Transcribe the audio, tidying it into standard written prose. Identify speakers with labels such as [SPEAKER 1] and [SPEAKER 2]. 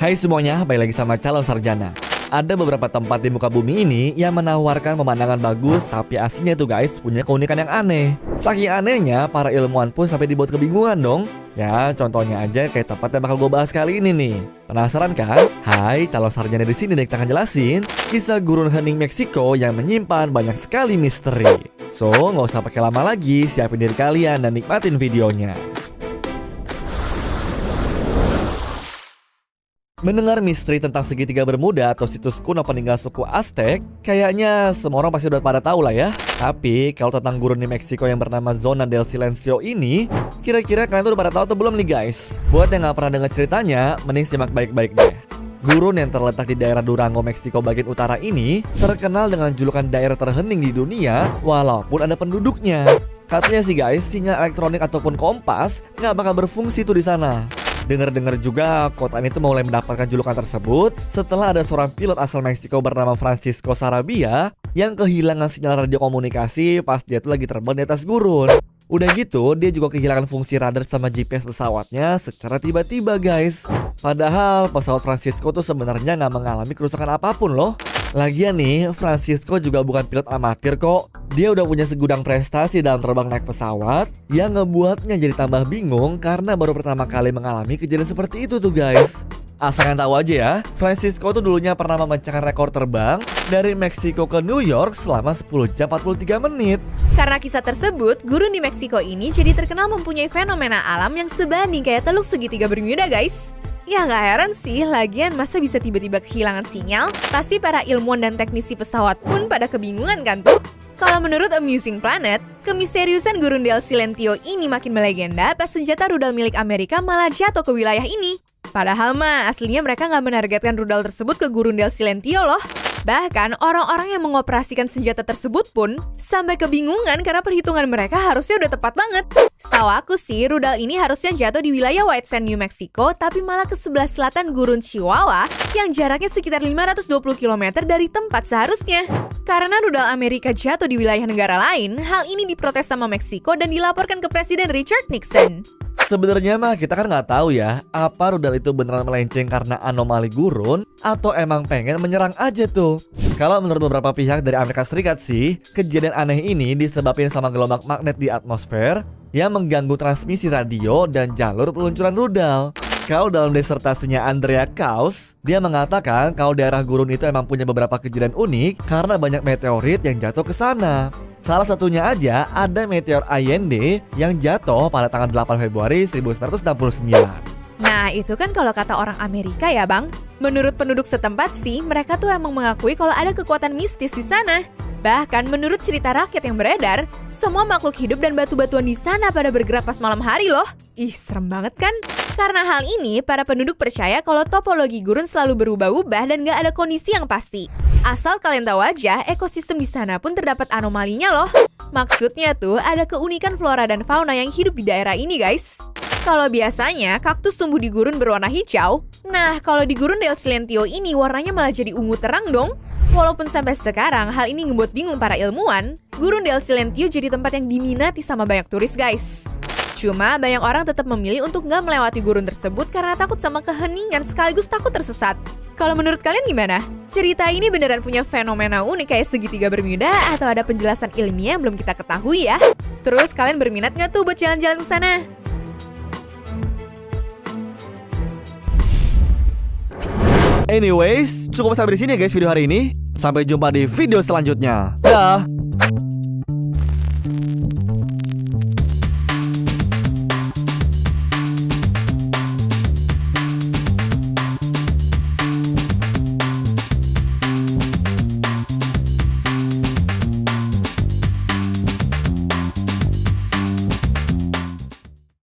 [SPEAKER 1] Hai semuanya, balik lagi sama Calon Sarjana. Ada beberapa tempat di muka bumi ini yang menawarkan pemandangan bagus, tapi aslinya tuh guys punya keunikan yang aneh. Saking anehnya, para ilmuwan pun sampai dibuat kebingungan dong. Ya, contohnya aja kayak tempat yang bakal gue bahas kali ini nih. Penasaran kan? Hai, Calon Sarjana di sini kita akan jelasin kisah gurun hening Meksiko yang menyimpan banyak sekali misteri. So, nggak usah pakai lama lagi, siapin diri kalian dan nikmatin videonya. Mendengar misteri tentang segitiga Bermuda atau situs kuno peninggalan suku Aztec, kayaknya semua orang pasti udah pada tahu lah ya. Tapi kalau tentang gurun di Meksiko yang bernama Zona del Silencio ini, kira-kira kalian tuh udah pada tahu atau belum nih guys? Buat yang nggak pernah dengar ceritanya, mending simak baik-baik deh. Gurun yang terletak di daerah Durango, Meksiko bagian utara ini terkenal dengan julukan daerah terhening di dunia walaupun ada penduduknya. Katanya sih guys, sinyal elektronik ataupun kompas nggak bakal berfungsi tuh di sana. Dengar-dengar juga kota ini tuh mulai mendapatkan julukan tersebut setelah ada seorang pilot asal Meksiko bernama Francisco Sarabia yang kehilangan sinyal radio komunikasi pas dia tuh lagi terbang di atas gurun. Udah gitu, dia juga kehilangan fungsi radar sama GPS pesawatnya secara tiba-tiba guys. Padahal pesawat Francisco tuh sebenarnya nggak mengalami kerusakan apapun loh. Lagian nih, Francisco juga bukan pilot amatir kok. Dia udah punya segudang prestasi dalam terbang naik pesawat yang ngebuatnya jadi tambah bingung karena baru pertama kali mengalami kejadian seperti itu tuh guys. Asal kalian tahu aja ya, Francisco tuh dulunya pernah memecahkan rekor terbang dari Meksiko ke New York selama 10 jam 43 menit.
[SPEAKER 2] Karena kisah tersebut, gurun di Meksiko ini jadi terkenal mempunyai fenomena alam yang sebanding kayak teluk segitiga Bermuda guys. Ya nggak heran sih, lagian masa bisa tiba-tiba kehilangan sinyal? Pasti para ilmuwan dan teknisi pesawat pun pada kebingungan kan tuh? Kalau menurut Amusing Planet, kemisteriusan gurun del Silencio ini makin melegenda pas senjata rudal milik Amerika malah jatuh ke wilayah ini. Padahal mah aslinya mereka nggak menargetkan rudal tersebut ke gurun del Silencio loh. Bahkan orang-orang yang mengoperasikan senjata tersebut pun sampai kebingungan karena perhitungan mereka harusnya udah tepat banget. Setahu aku sih, rudal ini harusnya jatuh di wilayah White Sand, New Mexico, tapi malah ke sebelah selatan gurun Chihuahua yang jaraknya sekitar 520 km dari tempat seharusnya. Karena rudal Amerika jatuh di wilayah negara lain, hal ini diprotes sama Meksiko dan dilaporkan ke Presiden Richard Nixon.
[SPEAKER 1] Sebenarnya mah kita kan nggak tahu ya, apa rudal itu beneran melenceng karena anomali gurun atau emang pengen menyerang aja tuh. Kalau menurut beberapa pihak dari Amerika Serikat sih, kejadian aneh ini disebabkan sama gelombang magnet di atmosfer yang mengganggu transmisi radio dan jalur peluncuran rudal. Kalau dalam disertasinya Andrea Kaus, dia mengatakan kalau daerah gurun itu emang punya beberapa kejadian unik karena banyak meteorit yang jatuh ke sana. Salah satunya aja ada meteor Allende yang jatuh pada tanggal 8 Februari 1969.
[SPEAKER 2] Nah, itu kan kalau kata orang Amerika ya, Bang. Menurut penduduk setempat sih, mereka tuh emang mengakui kalau ada kekuatan mistis di sana. Bahkan menurut cerita rakyat yang beredar, semua makhluk hidup dan batu-batuan di sana pada bergerak pas malam hari loh. Ih, serem banget kan? Karena hal ini, para penduduk percaya kalau topologi gurun selalu berubah-ubah dan gak ada kondisi yang pasti. Asal kalian tahu aja, ekosistem di sana pun terdapat anomalinya loh. Maksudnya tuh, ada keunikan flora dan fauna yang hidup di daerah ini guys. Kalau biasanya, kaktus tumbuh di gurun berwarna hijau. Nah, kalau di gurun del Silencio ini warnanya malah jadi ungu terang dong. Walaupun sampai sekarang hal ini ngebuat bingung para ilmuwan, gurun del Silencio jadi tempat yang diminati sama banyak turis guys. Cuma banyak orang tetap memilih untuk nggak melewati gurun tersebut karena takut sama keheningan sekaligus takut tersesat. Kalau menurut kalian gimana? Cerita ini beneran punya fenomena unik kayak segitiga Bermuda atau ada penjelasan ilmiah yang belum kita ketahui ya? Terus kalian berminat nggak tuh buat jalan-jalan ke sana?
[SPEAKER 1] Anyways, cukup sampai di sini ya guys video hari ini. Sampai jumpa di video selanjutnya. Dah.